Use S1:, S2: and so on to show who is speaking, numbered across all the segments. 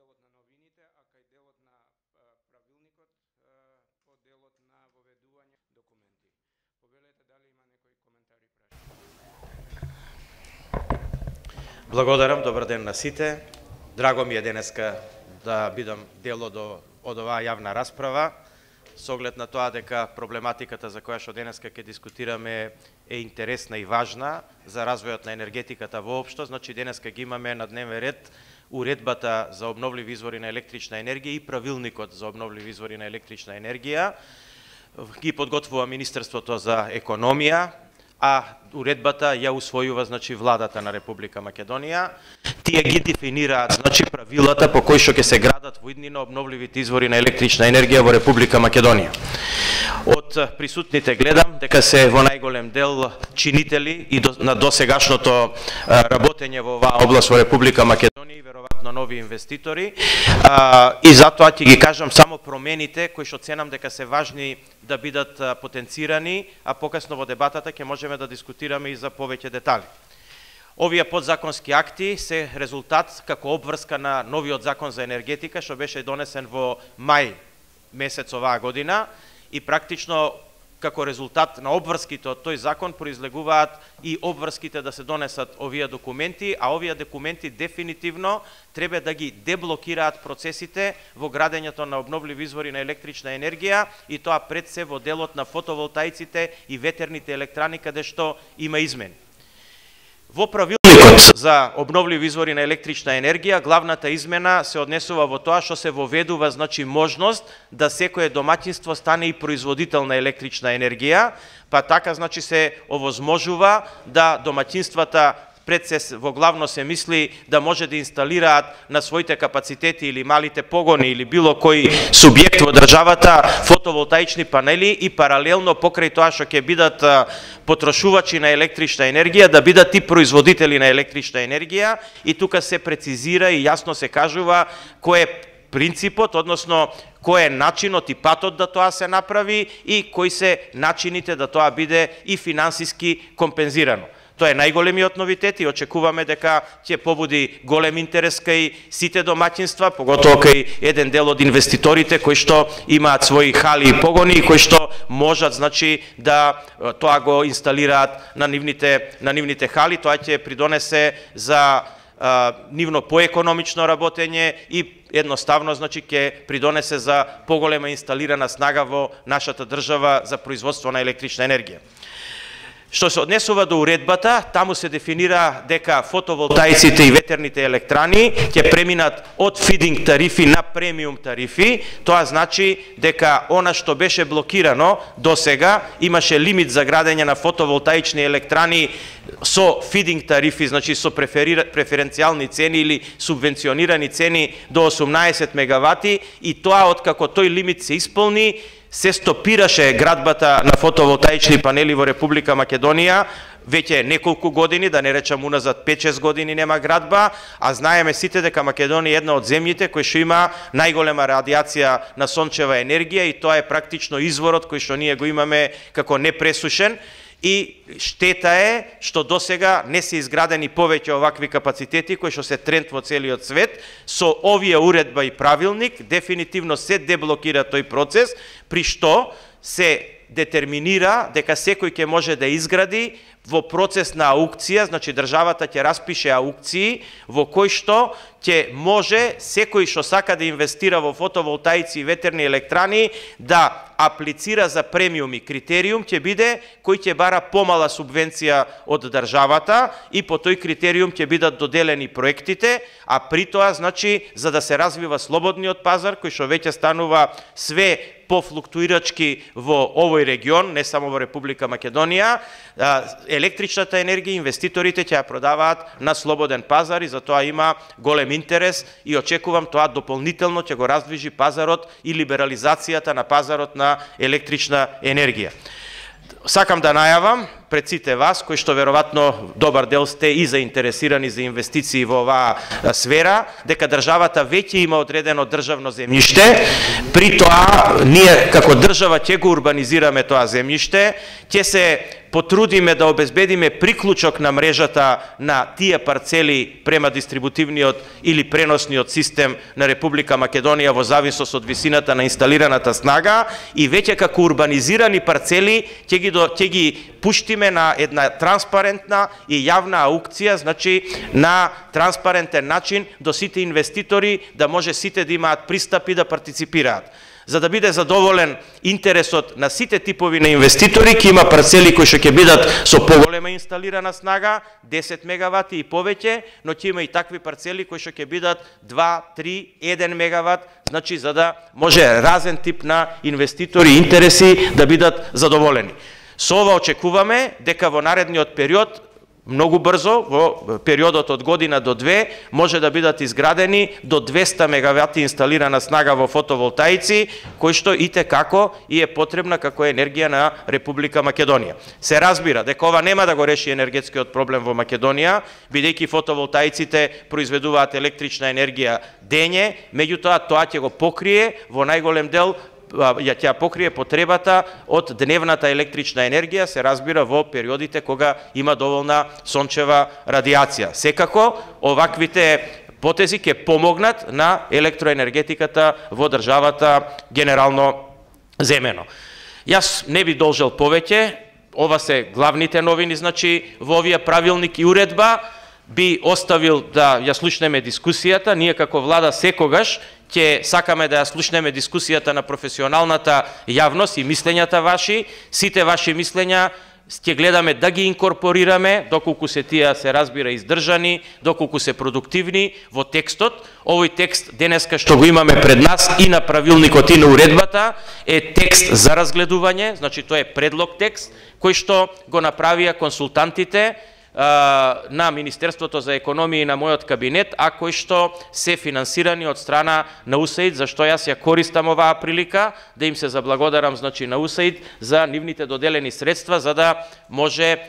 S1: делот на новините, а кај делот на правилникот по делот на воведување документи. Повелете дали има некои коментари, прашања.
S2: Благодарам, добар ден на сите. Драго ми е денеска да бидам дел од оваа јавна расправа, со оглед на тоа дека проблематиката за која што денеска ќе дискутираме е интересна и важна за развојот на енергетиката воопшто. Значи денеска ги имаме на дневен ред уредбата за обновливи извори на електрична енергија и правилникот за обновливи извори на електрична енергија. Ги подготвува Министерството за економија, а уредбата ја усвојува значи владата на Република Македонија. Тие ги дефинираат значи правилата по кои што ќе се градат во иднина обновливите извори на електрична енергија во Република Македонија. Од присутните гледам дека се во најголем дел чинители и на досегашното работење во оваа област во Република Македонија и веројатно нови инвеститори. И затоа ќе ги кажам само промените кои што ценам дека се важни да бидат потенцирани, а покасно во дебатата ќе можеме да дискутираме и за повеќе детали. Овие подзаконски акти се резултат како обврска на новиот закон за енергетика што беше донесен во мај месец оваа година и практично како резултат на обврските од тој закон произлегуваат и обврските да се донесат овие документи, а овие документи дефинитивно треба да ги деблокираат процесите во градењето на обновливи извори на електрична енергија и тоа пред се во делот на фотоволтаиците и ветерните електрани каде што има измени. Во правилникот за обновливи извори на електрична енергија, главната измена се однесува во тоа што се воведува значи можност да секое домаќинство стане и производител на електрична енергија, па така значи се овозможува да домаќинствата пред се во главно се мисли да може да инсталираат на своите капацитети или малите погони или било кој субјект во државата фотоволтаични панели и паралелно покрај тоа што ќе бидат потрошувачи на електрична енергија да бидат и производители на електрична енергија и тука се прецизира и јасно се кажува кој е принципот, односно кој е начинот и патот да тоа се направи и кои се начините да тоа биде и финансиски компензирано. Тоа е најголемиот новитет и очекуваме дека ќе побуди голем интерес кај сите домаќинства, поготово кај еден дел од инвеститорите кои што имаат своји хали и погони и кои што можат значи да тоа го инсталираат на нивните хали. Тоа ќе придонесе за нивно поекономично работење и едноставно значи ќе придонесе за поголема инсталирана снага во нашата држава за производство на електрична енергија. Што се однесува до уредбата, таму се дефинира дека фотоволтаиците и ветерните електрани ќе преминат од фидинг тарифи на премиум тарифи. Тоа значи дека она што беше блокирано досега, имаше лимит за градење на фотоволтаични електрани со фидинг тарифи, значи со преференцијални цени или субвенционирани цени до 18 мегавати и тоа откако тој лимит се исполни, се стопираше градбата на фотоволтаични панели во Република Македонија, веќе неколку години, да не речам уназад 5-6 години нема градба, а знаеме сите дека Македонија е една од земјите кои што има најголема радиација на сончева енергија и тоа е практично изворот кој што ние го имаме како непресушен. И штета е што досега не се изградени повеќе овакви капацитети кои што се тренд во целиот свет. Со овие уредба и правилник дефинитивно се деблокира тој процес, при што се детерминира дека секој ќе може да изгради во процес на аукција, значи државата ќе распише аукции во кои што ќе може секој што сака да инвестира во фотоволтаици и ветерни електрани да аплицира за премиум и критериум ќе биде кој ќе бара помала субвенција од државата и по тој критериум ќе бидат доделени проектите, а при тоа значи за да се развива слободниот пазар кој што веќе станува све пофлуктуирачки во овој регион, не само во Република Македонија, електричната енергија инвеститорите ќе ја продаваат на слободен пазар и за тоа има голем интерес и очекувам тоа дополнително ќе го раздвижи пазарот и либерализацијата на пазарот на електрична енергија. Сакам да најавам пред сите вас, кои што веројатно добар дел сте и заинтересирани за инвестиции во оваа сфера, дека државата веќе има одредено државно земјиште. При тоа, ние како држава ќе го урбанизираме тоа земјиште, ќе се потрудиме да обезбедиме приклучок на мрежата на тие парцели према дистрибутивниот или преносниот систем на Република Македонија во зависност од висината на инсталираната снага, и веќе како урбанизирани парцели ќе ги пуштиме на една транспарентна и јавна аукција, значи на транспарентен начин до сите инвеститори, да може сите да имаат пристап и да партиципираат. За да биде задоволен интересот на сите типови на инвеститори, ќе има парцели кои што ќе бидат со поголема инсталирана снага, 10 мегавати и повеќе, но ќе има и такви парцели кои што ќе бидат 2, 3, 1 мегават, значи за да може разен тип на инвеститори и интереси да бидат задоволени. Со ова очекуваме дека во наредниот период, многу брзо, во периодот од година до 2, може да бидат изградени до 200 мегавати инсталирана снага во фотоволтаици, кој што итекако и е потребна како енергија на Република Македонија. Се разбира дека ова нема да го реши енергетскиот проблем во Македонија, бидејќи фотоволтаиците произведуваат електрична енергија дење, меѓутоа тоа ќе го покрие во најголем дел, ќе покрие потребата од дневната електрична енергија, се разбира во периодите кога има доволна сончева радиација. Секако, оваквите потези ќе помогнат на електроенергетиката во државата генерално земено. Јас не би должел повеќе, ова се главните новини, значи во овие правилник и уредба, би оставил да ја слушнеме дискусијата. Ние како влада секогаш ќе сакаме да ја слушнеме дискусијата на професионалната јавност и мислењата ваши. Сите ваши мислења ќе гледаме да ги инкорпорираме, доколку се тие се разбира издржани, доколку се продуктивни во текстот. Овој текст денеска што го имаме пред нас и на правилникот и на уредбата е текст за разгледување, значи тоа е предлог текст кој што го направија консултантите на Министерството за економија и на мојот кабинет, а кои што се финансирани од страна на УСАИД, зашто јас ја користам оваа прилика да им се заблагодарам, значи на УСАИД за нивните доделени средства, за да може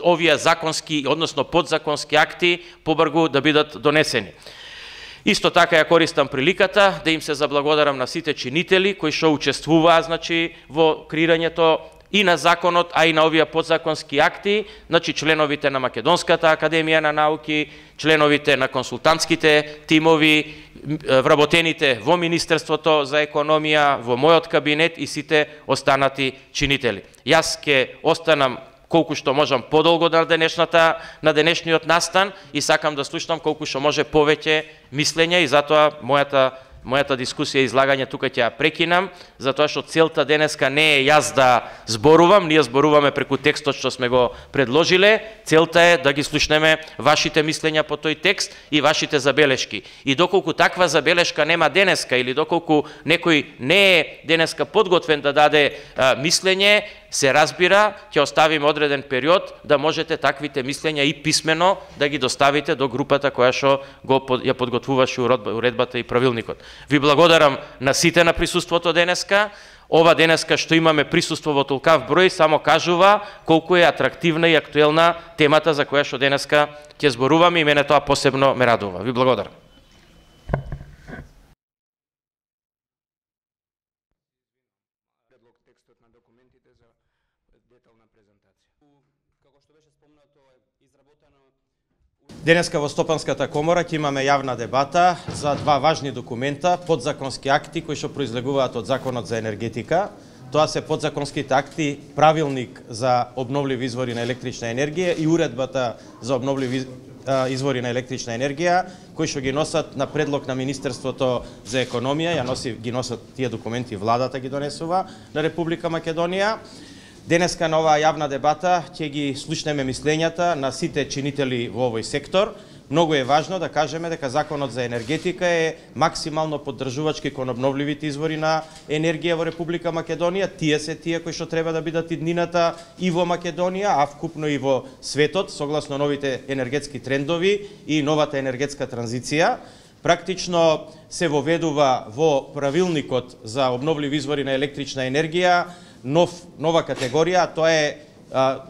S2: овие законски, односно подзаконски акти побрзо да бидат донесени. Исто така ја користам приликата да им се заблагодарам на сите чинители кои што учествуваа, значи во креирањето и на законот, а и на овие подзаконски акти, значи членовите на Македонската академија на науки, членовите на консултантските тимови, вработените во Министерството за економија, во мојот кабинет и сите останати чинители. Јас ќе останам колку што можам подолго на денешниот настан и сакам да слушнам колку што може повеќе мислења, и затоа мојата дискусија и излагање тука ќе ја прекинам, затоа што целта денеска не е јас да зборувам, ние зборуваме преку текстот што сме го предложиле, целта е да ги слушнеме вашите мислења по тој текст и вашите забелешки. И доколку таква забелешка нема денеска, или доколку некој не е денеска подготвен да даде мислење, се разбира, ќе оставиме одреден период да можете таквите мислења и писмено да ги доставите до групата која што ја подготвуваше уредбата и правилникот. Ви благодарам на сите на присуството денеска. Ова денеска што имаме присуство во толкав број само кажува колку е атрактивна и актуелна темата за која што денеска ќе зборуваме, и мене тоа посебно ме радува. Ви благодарам. Денеска во Стопанската комора ќе имаме јавна дебата за два важни документа, подзаконски акти кои што произлегуваат од Законот за енергетика. Тоа се подзаконските акти, правилник за обновливи извори на електрична енергија и уредбата за обновливи извори на електрична енергија, кои што ги носат на предлог на Министерството за економија, ги носат тие документи, владата ги донесува на Република Македонија. Денеска на оваа јавна дебата ќе ги слушнеме мислењата на сите чинители во овој сектор. Многу е важно да кажеме дека Законот за енергетика е максимално поддржувачки кон обновливите извори на енергија во Република Македонија. Тие се тие кои што треба да бидат иднината и во Македонија, а вкупно и во светот, согласно новите енергетски трендови и новата енергетска транзиција. Практично се воведува во правилникот за обновливи извори на електрична енергија нова категорија, тоа е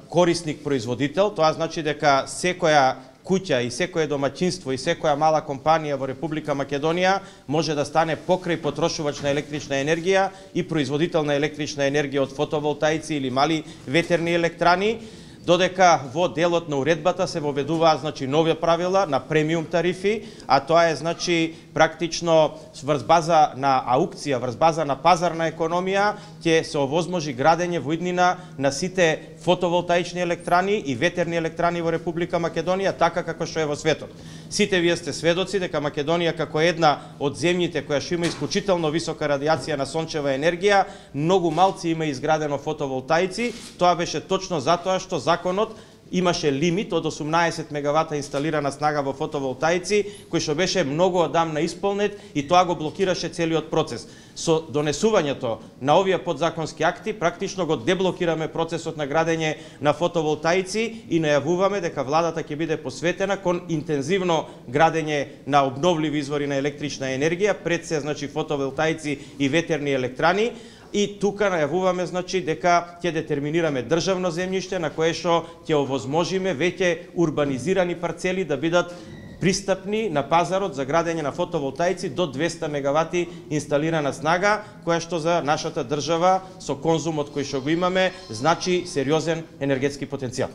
S2: корисник производител, тоа значи дека секоја куќа и секое домаќинство и секоја мала компанија во Република Македонија може да стане покрај потрошувач на електрична енергија и производител на електрична енергија од фотоволтаици или мали ветерни електрани, додека во делот на уредбата се воведуваат значи нови правила на премиум тарифи, а тоа е значи практично врз база на аукција, врз база на пазарна економија ќе се овозможи градење во иднина на сите фотоволтаични електрани и ветерни електрани во Република Македонија, така како што е во светот. Сите вие сте сведоци дека Македонија како една од земјите која што има исклучително висока радиација на сончева енергија, многу малци има изградено фотоволтаици. Тоа беше точно затоа што законот имаше лимит од 18 мегавата инсталирана снага во фотоволтаици, кој што беше многу одамна исполнет и тоа го блокираше целиот процес. Со донесувањето на овие подзаконски акти, практично го деблокираме процесот на градење на фотоволтаици и најавуваме дека владата ќе биде посветена кон интензивно градење на обновливи извори на електрична енергија, пред се значи фотоволтаици и ветерни електрани. И тука најавуваме значи дека ќе детерминираме државно земјиште на кое што ќе овозможиме веќе урбанизирани парцели да бидат пристапни на пазарот за градење на фотоволтаици до 200 мегавати инсталирана снага, која што за нашата држава со конзумот кој што го имаме значи сериозен енергетски потенцијал.